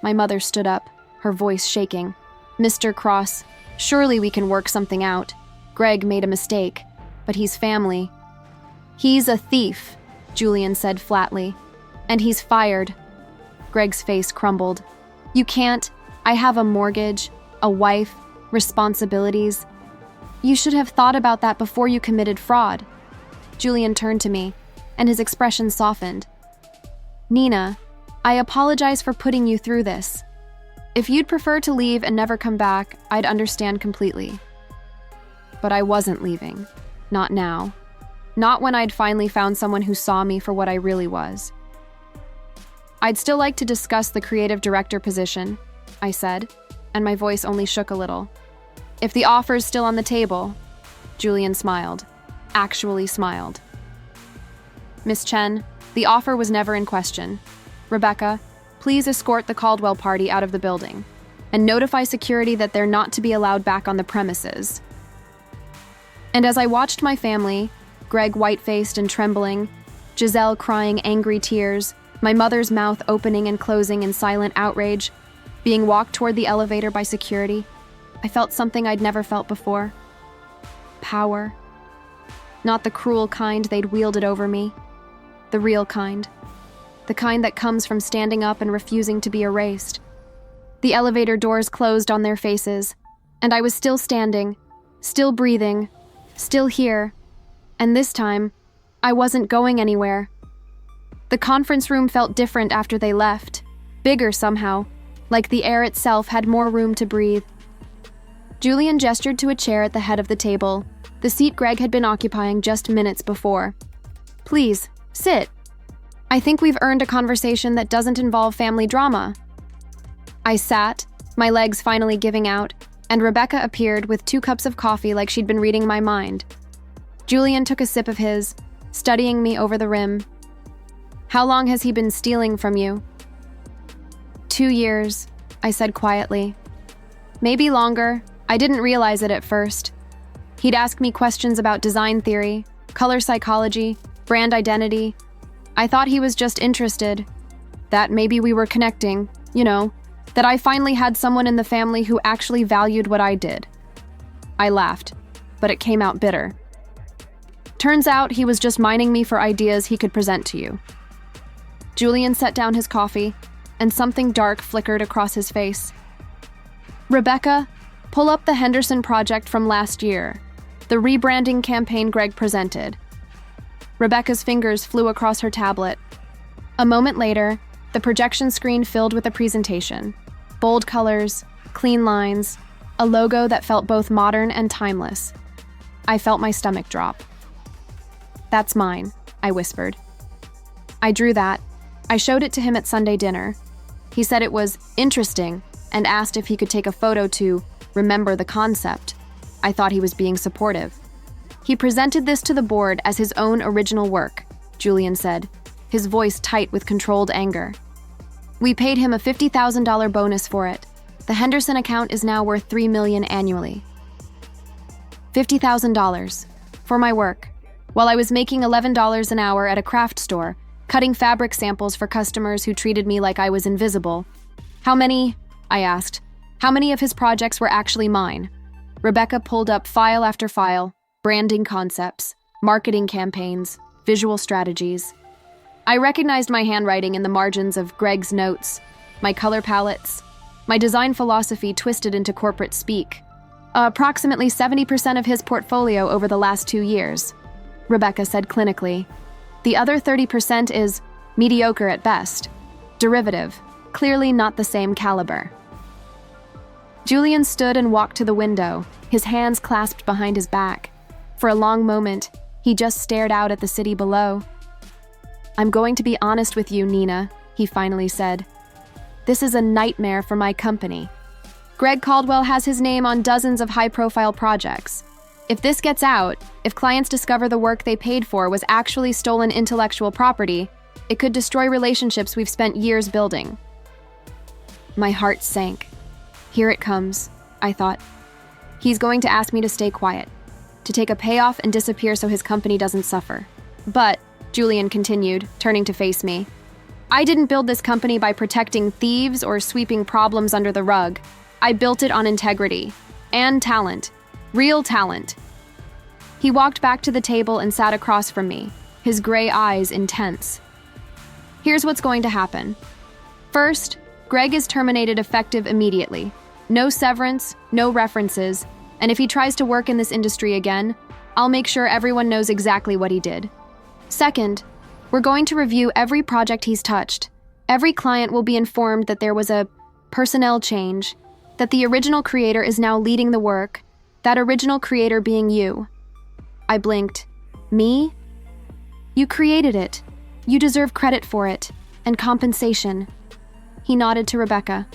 A: My mother stood up, her voice shaking. Mr. Cross, surely we can work something out. Greg made a mistake, but he's family. He's a thief, Julian said flatly. And he's fired. Greg's face crumbled. You can't. I have a mortgage, a wife, responsibilities. You should have thought about that before you committed fraud. Julian turned to me, and his expression softened. Nina, I apologize for putting you through this. If you'd prefer to leave and never come back, I'd understand completely. But I wasn't leaving. Not now. Not when I'd finally found someone who saw me for what I really was. I'd still like to discuss the creative director position, I said, and my voice only shook a little. If the offer's still on the table, Julian smiled. Actually smiled. Miss Chen, the offer was never in question. Rebecca, please escort the Caldwell party out of the building and notify security that they're not to be allowed back on the premises. And as I watched my family, Greg white-faced and trembling, Giselle crying angry tears, my mother's mouth opening and closing in silent outrage, being walked toward the elevator by security, I felt something I'd never felt before. Power. Not the cruel kind they'd wielded over me. The real kind. The kind that comes from standing up and refusing to be erased. The elevator doors closed on their faces, and I was still standing, still breathing, still here, and this time, I wasn't going anywhere. The conference room felt different after they left, bigger somehow, like the air itself had more room to breathe. Julian gestured to a chair at the head of the table, the seat Greg had been occupying just minutes before. Please, sit. I think we've earned a conversation that doesn't involve family drama. I sat, my legs finally giving out, and Rebecca appeared with 2 cups of coffee like she'd been reading my mind. Julian took a sip of his, studying me over the rim. How long has he been stealing from you? 2 years, I said quietly. Maybe longer. I didn't realize it at first. He'd ask me questions about design theory, color psychology, brand identity. I thought he was just interested, that maybe we were connecting, that I finally had someone in the family who actually valued what I did. I laughed, but it came out bitter. Turns out he was just mining me for ideas he could present to you. Julian set down his coffee, and something dark flickered across his face. Rebecca, pull up the Henderson project from last year, the rebranding campaign Greg presented. Rebecca's fingers flew across her tablet. A moment later, the projection screen filled with a presentation. Bold colors, clean lines, a logo that felt both modern and timeless. I felt my stomach drop. "That's mine," I whispered. I drew that. I showed it to him at Sunday dinner. He said it was interesting and asked if he could take a photo to remember the concept. I thought he was being supportive. "He presented this to the board as his own original work," Julian said, his voice tight with controlled anger. "We paid him a $50,000 bonus for it. The Henderson account is now worth $3 million annually." $50,000 for my work, while I was making $11 an hour at a craft store, cutting fabric samples for customers who treated me like I was invisible. "How many?" I asked. "How many of his projects were actually mine?" Rebecca pulled up file after file, branding concepts, marketing campaigns, visual strategies. I recognized my handwriting in the margins of Greg's notes, my color palettes, my design philosophy twisted into corporate speak. Approximately 70% of his portfolio over the last 2 years, Rebecca said clinically. The other 30% is mediocre at best, derivative, clearly not the same caliber. Julian stood and walked to the window, his hands clasped behind his back. For a long moment, he just stared out at the city below. "I'm going to be honest with you, Nina," he finally said. "This is a nightmare for my company. Greg Caldwell has his name on dozens of high-profile projects. If this gets out, if clients discover the work they paid for was actually stolen intellectual property, it could destroy relationships we've spent years building." My heart sank. Here it comes, I thought. He's going to ask me to stay quiet, to take a payoff and disappear so his company doesn't suffer. "But," Julian continued, turning to face me, "I didn't build this company by protecting thieves or sweeping problems under the rug. I built it on integrity and talent, real talent." He walked back to the table and sat across from me, his gray eyes intense. "Here's what's going to happen. First, Greg is terminated effective immediately. No severance, no references, and if he tries to work in this industry again, I'll make sure everyone knows exactly what he did. Second, we're going to review every project he's touched. Every client will be informed that there was a personnel change, that the original creator is now leading the work, that original creator being you." I blinked. "Me? You created it. You deserve credit for it, and compensation." He nodded to Rebecca.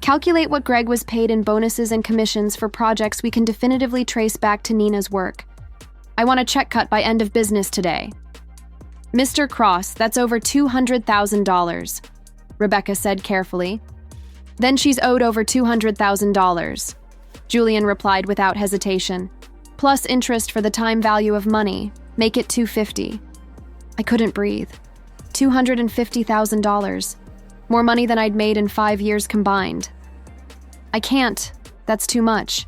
A: "Calculate what Greg was paid in bonuses and commissions for projects we can definitively trace back to Nina's work. I want a check cut by end of business today." "Mr. Cross, that's over $200,000, Rebecca said carefully. "Then she's owed over $200,000, Julian replied without hesitation. "Plus interest for the time value of money. Make it $250. I couldn't breathe. $250,000. More money than I'd made in 5 years combined. "I can't. That's too much."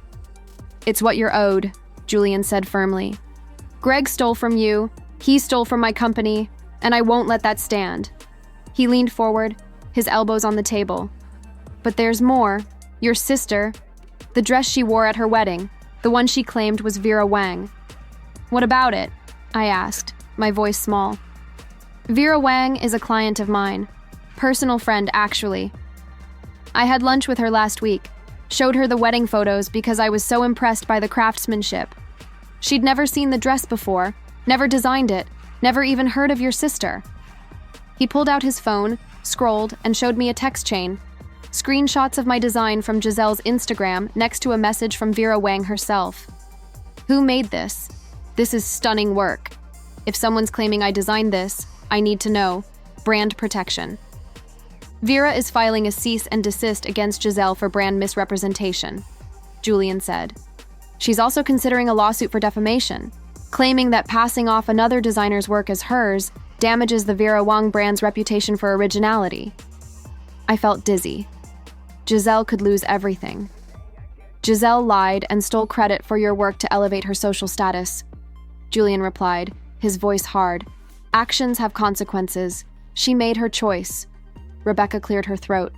A: "It's what you're owed," Julian said firmly. "Greg stole from you, he stole from my company, and I won't let that stand." He leaned forward, his elbows on the table. "But there's more. Your sister, the dress she wore at her wedding, the one she claimed was Vera Wang." "What about it?" I asked, my voice small. "Vera Wang is a client of mine. Personal friend, actually. I had lunch with her last week, showed her the wedding photos because I was so impressed by the craftsmanship. She'd never seen the dress before, never designed it, never even heard of your sister." He pulled out his phone, scrolled, and showed me a text chain. Screenshots of my design from Giselle's Instagram next to a message from Vera Wang herself. "Who made this? This is stunning work. If someone's claiming I designed this, I need to know. Brand protection. Vera is filing a cease and desist against Giselle for brand misrepresentation." Julian said. She's also considering a lawsuit for defamation, claiming that passing off another designer's work as hers damages the Vera Wang brand's reputation for originality. I felt dizzy. Giselle could lose everything. Giselle lied and stole credit for your work to elevate her social status, Julian replied, his voice hard. Actions have consequences. She made her choice. Rebecca cleared her throat.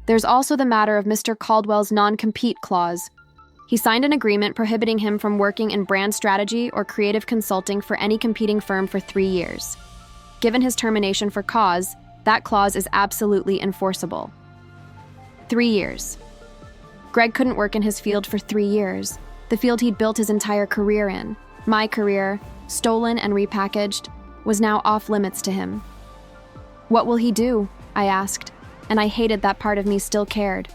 A: There's also the matter of Mr. Caldwell's non-compete clause. He signed an agreement prohibiting him from working in brand strategy or creative consulting for any competing firm for 3 years. Given his termination for cause, that clause is absolutely enforceable. 3 years. Greg couldn't work in his field for 3 years, the field he'd built his entire career in. My career, stolen and repackaged, was now off limits to him. What will he do? I asked, and I hated that part of me still cared.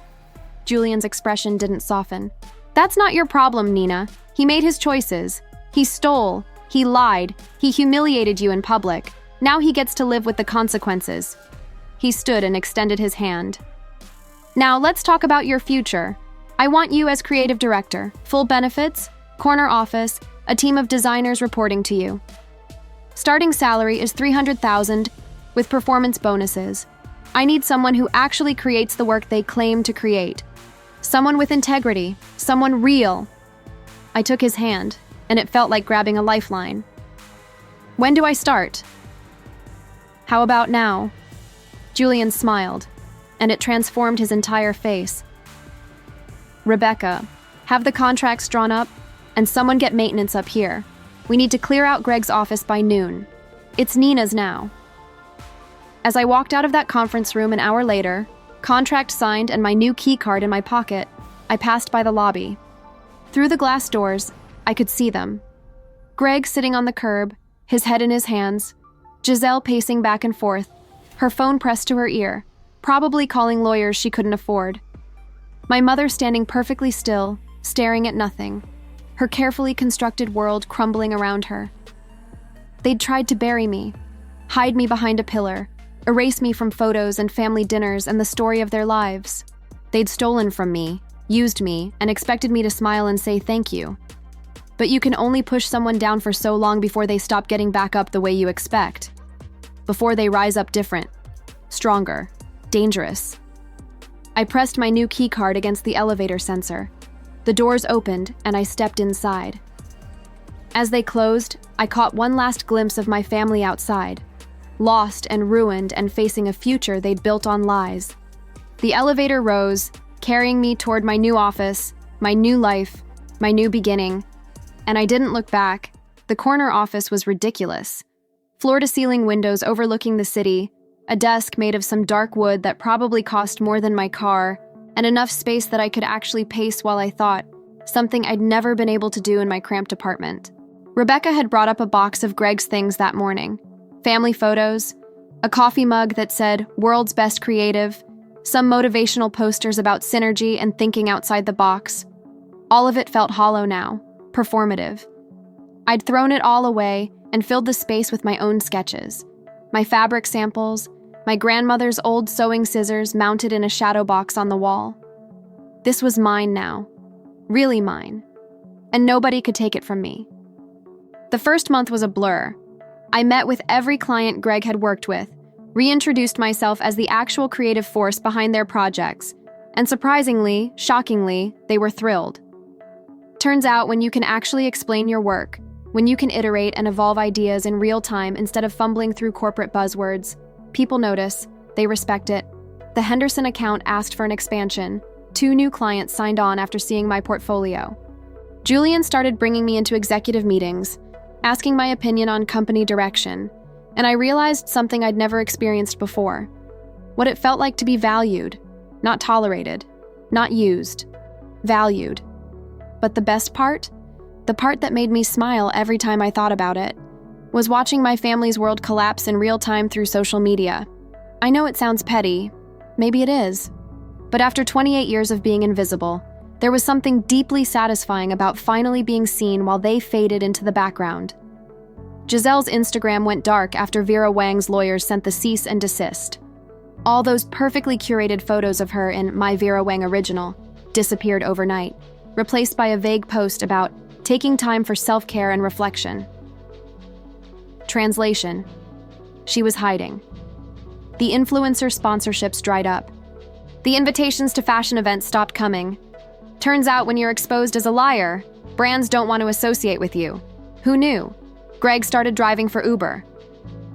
A: Julian's expression didn't soften. That's not your problem, Nina. He made his choices. He stole. He lied. He humiliated you in public. Now he gets to live with the consequences. He stood and extended his hand. Now let's talk about your future. I want you as creative director, full benefits, corner office, a team of designers reporting to you. Starting salary is $300,000 with performance bonuses. I need someone who actually creates the work they claim to create. Someone with integrity, someone real. I took his hand, and it felt like grabbing a lifeline. When do I start? How about now? Julian smiled, and it transformed his entire face. Rebecca, have the contracts drawn up, and someone get maintenance up here. We need to clear out Greg's office by noon. It's Nina's now. As I walked out of that conference room an hour later, contract signed and my new key card in my pocket, I passed by the lobby. Through the glass doors, I could see them. Greg sitting on the curb, his head in his hands, Giselle pacing back and forth, her phone pressed to her ear, probably calling lawyers she couldn't afford. My mother standing perfectly still, staring at nothing, her carefully constructed world crumbling around her. They'd tried to bury me, hide me behind a pillar, erase me from photos and family dinners and the story of their lives. They'd stolen from me, used me, and expected me to smile and say thank you. But you can only push someone down for so long before they stop getting back up the way you expect. Before they rise up different, stronger, dangerous. I pressed my new key card against the elevator sensor. The doors opened, and I stepped inside. As they closed, I caught one last glimpse of my family outside, lost and ruined and facing a future they'd built on lies. The elevator rose, carrying me toward my new office, my new life, my new beginning, and I didn't look back. The corner office was ridiculous. Floor-to-ceiling windows overlooking the city, a desk made of some dark wood that probably cost more than my car, and enough space that I could actually pace while I thought, something I'd never been able to do in my cramped apartment. Rebecca had brought up a box of Greg's things that morning. Family photos, a coffee mug that said, "World's Best Creative," some motivational posters about synergy and thinking outside the box. All of it felt hollow now, performative. I'd thrown it all away and filled the space with my own sketches. My fabric samples, my grandmother's old sewing scissors mounted in a shadow box on the wall. This was mine now, really mine, and nobody could take it from me. The first month was a blur. I met with every client Greg had worked with, reintroduced myself as the actual creative force behind their projects, and surprisingly, shockingly, they were thrilled. Turns out when you can actually explain your work, when you can iterate and evolve ideas in real time instead of fumbling through corporate buzzwords, people notice, they respect it. The Henderson account asked for an expansion. 2 new clients signed on after seeing my portfolio. Julian started bringing me into executive meetings, asking my opinion on company direction, and I realized something I'd never experienced before. What it felt like to be valued, not tolerated, not used, valued. But the best part, the part that made me smile every time I thought about it, was watching my family's world collapse in real time through social media. I know it sounds petty, maybe it is, but after 28 years of being invisible, there was something deeply satisfying about finally being seen while they faded into the background. Giselle's Instagram went dark after Vera Wang's lawyers sent the cease and desist. All those perfectly curated photos of her in My Vera Wang Original disappeared overnight. replaced by a vague post about taking time for self-care and reflection. Translation: she was hiding. The influencer sponsorships dried up. The invitations to fashion events stopped coming. Turns out when you're exposed as a liar, brands don't want to associate with you. Who knew? Greg started driving for Uber.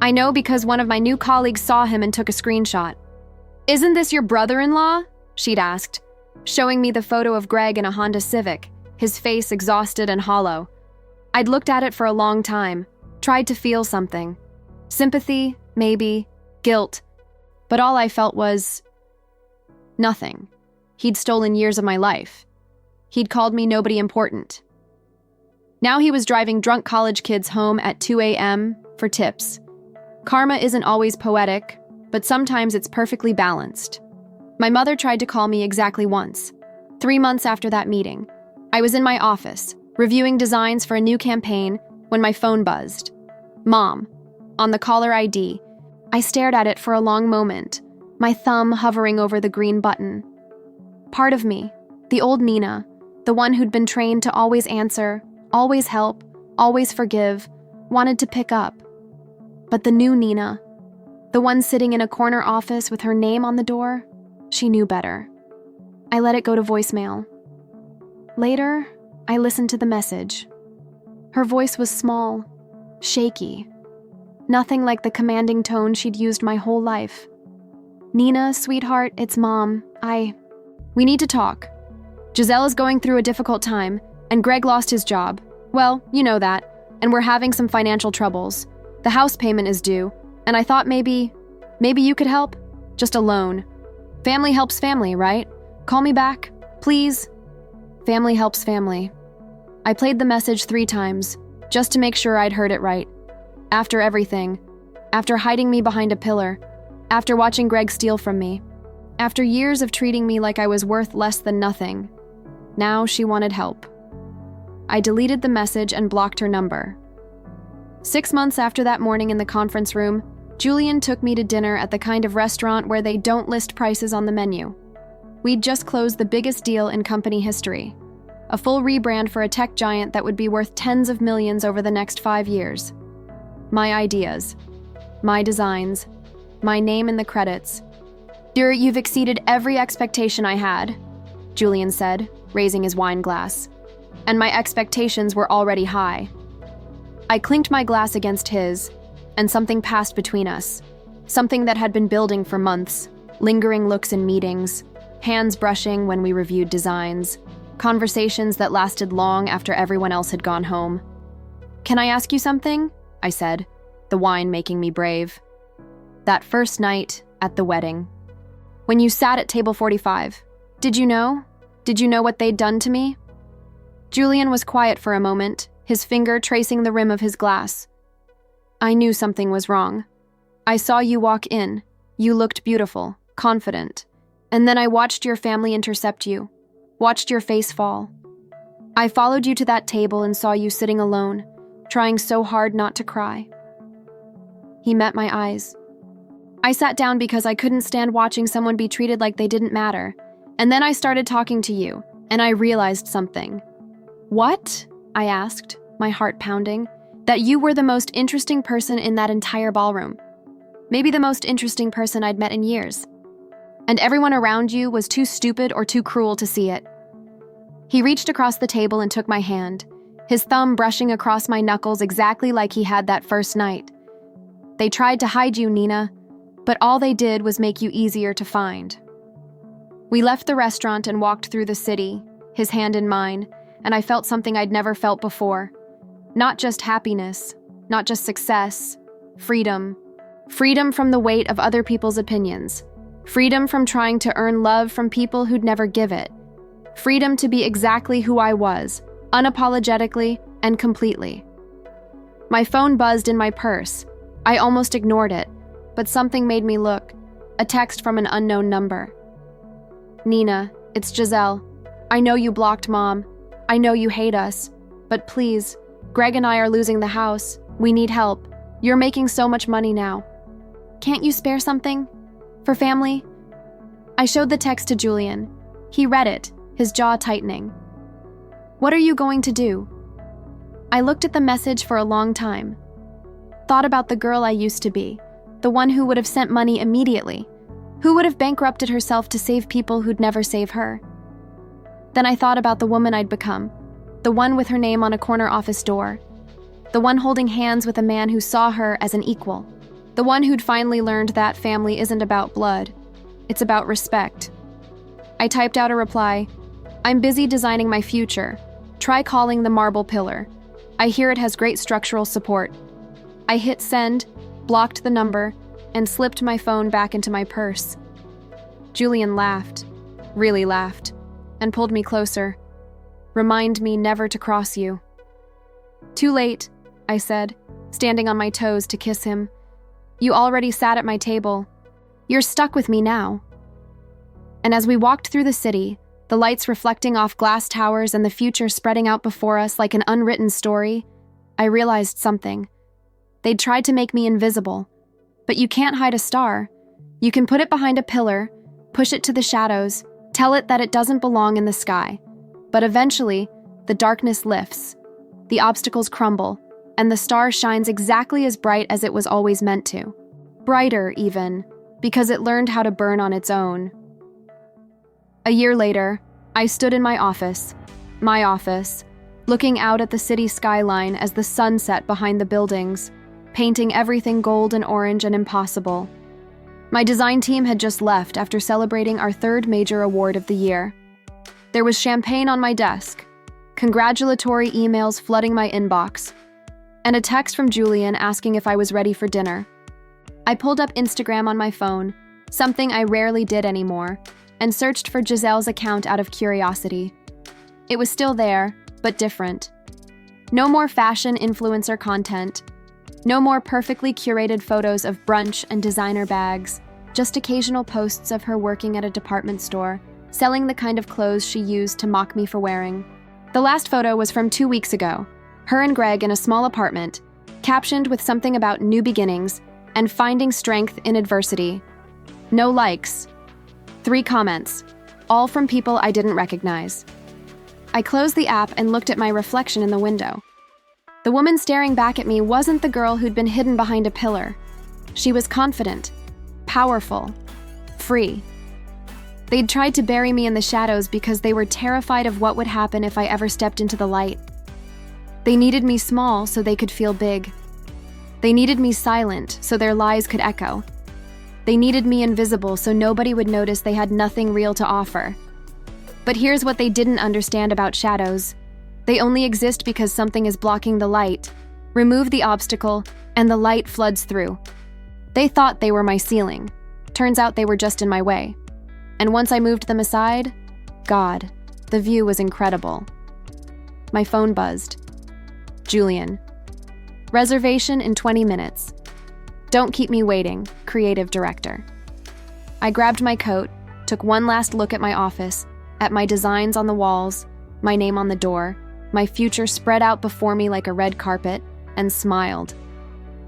A: I know because one of my new colleagues saw him and took a screenshot. "Isn't this your brother-in-law?" she'd asked, showing me the photo of Greg in a Honda Civic, his face exhausted and hollow. I'd looked at it for a long time, tried to feel something. Sympathy, maybe, guilt. But all I felt was nothing. He'd stolen years of my life. He'd called me nobody important. Now he was driving drunk college kids home at 2 a.m. for tips. Karma isn't always poetic, but sometimes it's perfectly balanced. My mother tried to call me exactly once. 3 months after that meeting, I was in my office, reviewing designs for a new campaign, when my phone buzzed. Mom, on the caller ID. I stared at it for a long moment, my thumb hovering over the green button. Part of me, the old Nina, the one who'd been trained to always answer, always help, always forgive, wanted to pick up. But the new Nina, the one sitting in a corner office with her name on the door, she knew better. I let it go to voicemail. Later, I listened to the message. Her voice was small, shaky. Nothing like the commanding tone she'd used my whole life. "Nina, sweetheart, it's Mom. We need to talk. Giselle is going through a difficult time, and Greg lost his job. Well, you know that, and we're having some financial troubles. The house payment is due, and I thought maybe you could help? Just a loan. Family helps family, right? Call me back, please." Family helps family. I played the message 3 times, just to make sure I'd heard it right. After everything, after hiding me behind a pillar, after watching Greg steal from me, after years of treating me like I was worth less than nothing, now she wanted help. I deleted the message and blocked her number. 6 months after that morning in the conference room, Julian took me to dinner at the kind of restaurant where they don't list prices on the menu. We'd just closed the biggest deal in company history, a full rebrand for a tech giant that would be worth tens of millions over the next 5 years. My ideas, my designs, my name in the credits. "Dear, you've exceeded every expectation I had," Julian said, raising his wine glass. And my expectations were already high. I clinked my glass against his, and something passed between us. Something that had been building for months, lingering looks in meetings, hands brushing when we reviewed designs, conversations that lasted long after everyone else had gone home. "Can I ask you something?" I said, the wine making me brave. "That first night at the wedding. When you sat at table 45, did you know? Did you know what they'd done to me?" Julian was quiet for a moment, his finger tracing the rim of his glass. "I knew something was wrong. I saw you walk in. You looked beautiful, confident. And then I watched your family intercept you, watched your face fall. I followed you to that table and saw you sitting alone, trying so hard not to cry." He met my eyes. I sat down because I couldn't stand watching someone be treated like they didn't matter. And then I started talking to you, and I realized something. "What?" I asked, my heart pounding. "That you were the most interesting person in that entire ballroom. Maybe the most interesting person I'd met in years. And everyone around you was too stupid or too cruel to see it." He reached across the table and took my hand, his thumb brushing across my knuckles exactly like he had that first night. "They tried to hide you, Nina, but all they did was make you easier to find." We left the restaurant and walked through the city, his hand in mine, and I felt something I'd never felt before. Not just happiness, not just success, freedom. Freedom from the weight of other people's opinions. Freedom from trying to earn love from people who'd never give it. Freedom to be exactly who I was, unapologetically and completely. My phone buzzed in my purse. I almost ignored it, but something made me look. A text from an unknown number. "Nina, it's Giselle. I know you blocked Mom. I know you hate us. But please, Greg and I are losing the house. We need help. You're making so much money now. Can't you spare something? For family?" I showed the text to Julian. He read it, his jaw tightening. What are you going to do? I looked at the message for a long time. Thought about the girl I used to be, the one who would have sent money immediately, who would have bankrupted herself to save people who'd never save her. Then I thought about the woman I'd become, the one with her name on a corner office door, the one holding hands with a man who saw her as an equal, the one who'd finally learned that family isn't about blood, it's about respect. I typed out a reply, "I'm busy designing my future. Try calling the marble pillar. I hear it has great structural support." I hit send, blocked the number, and slipped my phone back into my purse. Julian laughed, really laughed, and pulled me closer. "Remind me never to cross you." "Too late," I said, standing on my toes to kiss him. "You already sat at my table. You're stuck with me now." And as we walked through the city, the lights reflecting off glass towers and the future spreading out before us like an unwritten story, I realized something. They'd tried to make me invisible, but you can't hide a star. You can put it behind a pillar, push it to the shadows, tell it that it doesn't belong in the sky. But eventually, the darkness lifts, the obstacles crumble, and the star shines exactly as bright as it was always meant to. Brighter, even, because it learned how to burn on its own. A year later, I stood in my office, looking out at the city skyline as the sun set behind the buildings, painting everything gold and orange and impossible. My design team had just left after celebrating our third major award of the year. There was champagne on my desk, congratulatory emails flooding my inbox, and a text from Julian asking if I was ready for dinner. I pulled up Instagram on my phone, something I rarely did anymore, and searched for Giselle's account out of curiosity. It was still there, but different. No more fashion influencer content. No more perfectly curated photos of brunch and designer bags. Just occasional posts of her working at a department store, selling the kind of clothes she used to mock me for wearing. The last photo was from 2 weeks ago. Her and Greg in a small apartment, captioned with something about new beginnings and finding strength in adversity. No likes. 3 comments, all from people I didn't recognize. I closed the app and looked at my reflection in the window. The woman staring back at me wasn't the girl who'd been hidden behind a pillar. She was confident, powerful, free. They'd tried to bury me in the shadows because they were terrified of what would happen if I ever stepped into the light. They needed me small so they could feel big. They needed me silent so their lies could echo. They needed me invisible so nobody would notice they had nothing real to offer. But here's what they didn't understand about shadows. They only exist because something is blocking the light. Remove the obstacle, and the light floods through. They thought they were my ceiling. Turns out they were just in my way. And once I moved them aside, God, the view was incredible. My phone buzzed. Julian. Reservation in 20 minutes. Don't keep me waiting, creative director. I grabbed my coat, took one last look at my office, at my designs on the walls, my name on the door, my future spread out before me like a red carpet, and smiled.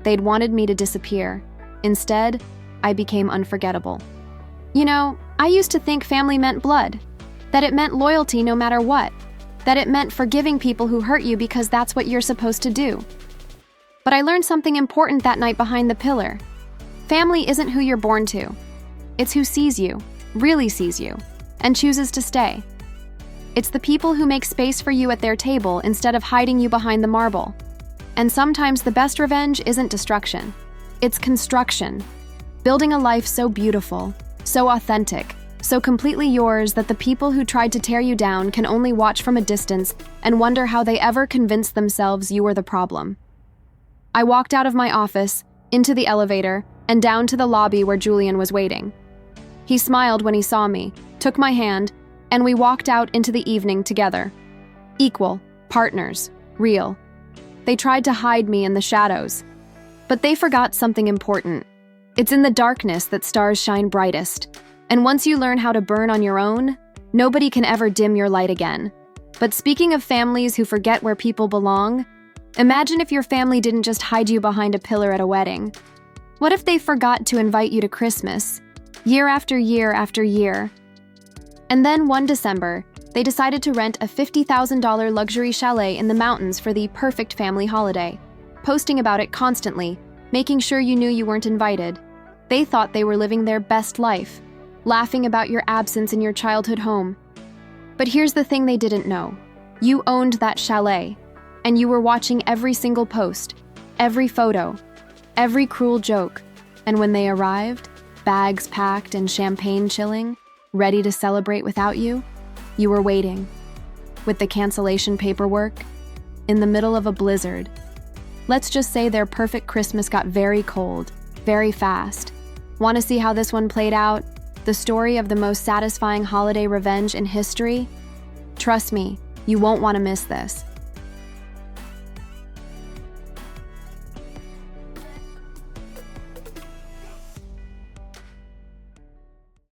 A: They'd wanted me to disappear. Instead, I became unforgettable. You know, I used to think family meant blood, that it meant loyalty no matter what, that it meant forgiving people who hurt you because that's what you're supposed to do. But I learned something important that night behind the pillar. Family isn't who you're born to. It's who sees you, really sees you, and chooses to stay. It's the people who make space for you at their table instead of hiding you behind the marble. And sometimes the best revenge isn't destruction. It's construction. Building a life so beautiful, so authentic, so completely yours that the people who tried to tear you down can only watch from a distance and wonder how they ever convinced themselves you were the problem. I walked out of my office, into the elevator, and down to the lobby where Julian was waiting. He smiled when he saw me, took my hand, and we walked out into the evening together. Equal, partners, real. They tried to hide me in the shadows. But they forgot something important. It's in the darkness that stars shine brightest. And once you learn how to burn on your own, nobody can ever dim your light again. But speaking of families who forget where people belong, imagine if your family didn't just hide you behind a pillar at a wedding. What if they forgot to invite you to Christmas, year after year after year? And then one December, They decided to rent a $50,000 luxury chalet in the mountains for the perfect family holiday, posting about it constantly, making sure you knew you weren't invited. They thought they were living their best life, laughing about your absence in your childhood home. But here's the thing they didn't know. You owned that chalet, and you were watching every single post, every photo, every cruel joke. And when they arrived, bags packed and champagne chilling, ready to celebrate without you, you were waiting, with the cancellation paperwork, in the middle of a blizzard. Let's just say their perfect Christmas got very cold, very fast. Want to see how this one played out? The story of the most satisfying holiday revenge in history? Trust me, you won't want to miss this.